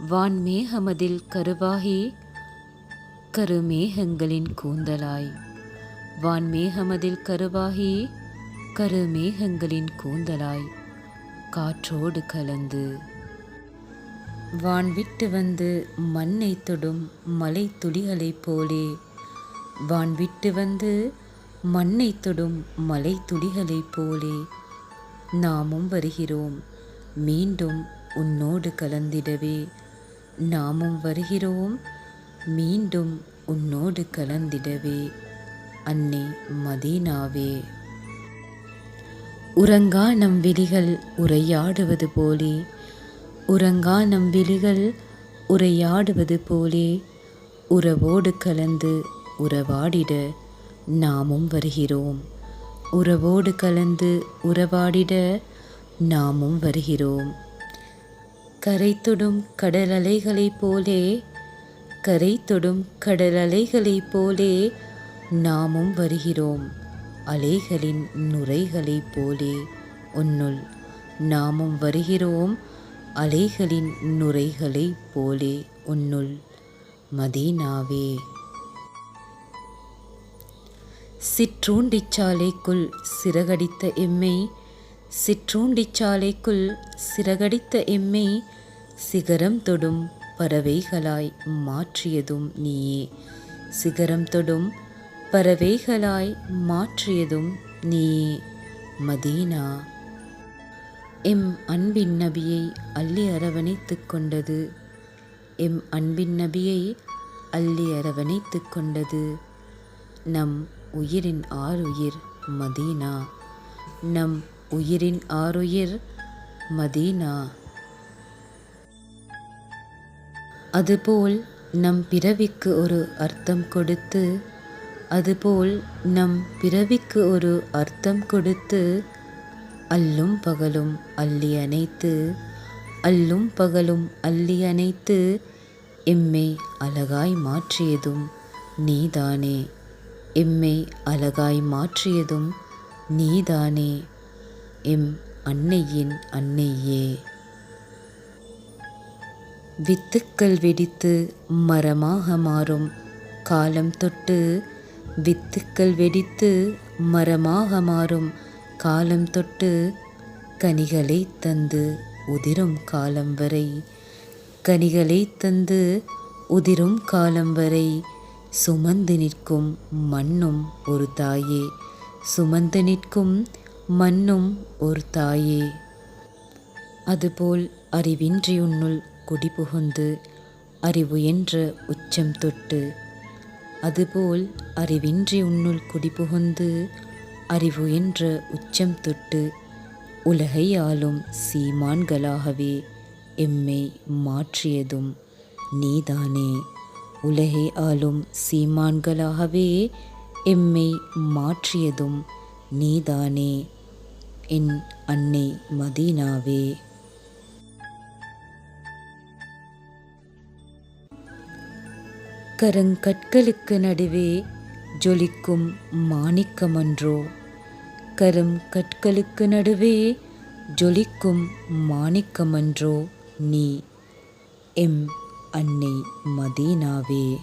வான்மேகமதில் கருவாகி கருமேகங்களின் கூந்தலாய். வான்மேகமதில் கருவாகி கருமேகங்களின் கூந்தலாய் காற்றோடு கலந்து வான்விட்டு வந்து மண்ணை தொடும் மலை துளிகளைப் போலே. வான்விட்டு வந்து மண்ணை தொடும் மலை துளிகளைப் போலே நாமும் வருகிறோம் மீண்டும் உன்னோடு கலந்திடவே. நாமும் வருகிறோம் மீண்டும் உன்னோடு கலந்திடவே. அன்னை மதீனாவே. உறங்கா நம் விழிகள் உரையாடுவது போலே. உறங்கா நம் விழிகள் உரையாடுவது போலே உறவோடு கலந்து உறவாடிட நாமும் வருகிறோம். உறவோடு கலந்து உறவாடிட நாமும் வருகிறோம். கரை தொடும் கடல் அலைகளைப் போலே. கரை தொடும் கடல் அலைகளைப் போலே நாமும் வருகிறோம். அலைகளின் நுரைகளைப் போலே உன்னுள் நாமும் வருகிறோம். அலைகளின் நுரைகளைப் போலே உன்னுள் மதீனாவே. சிற்றூண்டிச்சாலைக்குள் சிறகடித்த எம்மை. சிற்றூண்டிச்சாலைக்குள் சிறகடித்த எம்மை சிகரம் தொடும் பறவைகளாய் மாற்றியதும் நீயே. சிகரம் தொடும் பறவைகளாய் மாற்றியதும் நீயே மதீனா. எம் அன்பின் நபியை அள்ளி அரவணைத்து கொண்டது. எம் அன்பின் நபியை அள்ளி அரவணைத்து கொண்டது நம் உயிரின் ஆருயிர் மதீனா. நம் உயிரின் ஆருயிர் மதீனா. அதுபோல் நம் பிறவிக்கு ஒரு அர்த்தம் கொடுத்து. அதுபோல் நம் பிறவிக்கு ஒரு அர்த்தம் கொடுத்து அல்லும் பகலும் அள்ளி அணைத்து. அல்லும் பகலும் அள்ளி அணைத்து எம்மை அழகாய் மாற்றியதும் நீதானே. எம்மை அழகாய் மாற்றியதும் நீதானே எம் அன்னையின் அன்னையே. வித்துக்கள் வெடித்து மரமாக மாறும் காலம் தொட்டு. வித்துக்கள் வெடித்து மரமாக மாறும் காலம் தொட்டு கனிகளை தந்து உதிரும் காலம் வரை. கனிகளை தந்து உதிரும் காலம் வரை சுமந்து நிற்கும் மண்ணும் ஒரு தாயே. சுமந்து நிற்கும் மண்ணும் ஒரு தாயே. அதுபோல் அறிவின்றி உன்னுள் குடிபுகுந்து அறிவு என்ற உச்சம் தொட்டு. அதுபோல் அறிவின்றி உன்னுள் குடிபுகுந்து அறிவு என்ற உச்சம் தொட்டு உலகை ஆளும் சீமான்களாகவே எம்மை மாற்றியதும் நீதானே. உலகை ஆளும் சீமான்களாகவே எம்மை மாற்றியதும் நீதானே என் அன்னை மதீனாவே. கருங்கற்களுக்கு நடுவே ஜொலிக்கும் மாணிக்கமன்றோ. கருங்கற்களுக்கு நடுவே ஜொலிக்கும் மாணிக்கமன்றோ நீ எம் அன்னை மதீனாவே.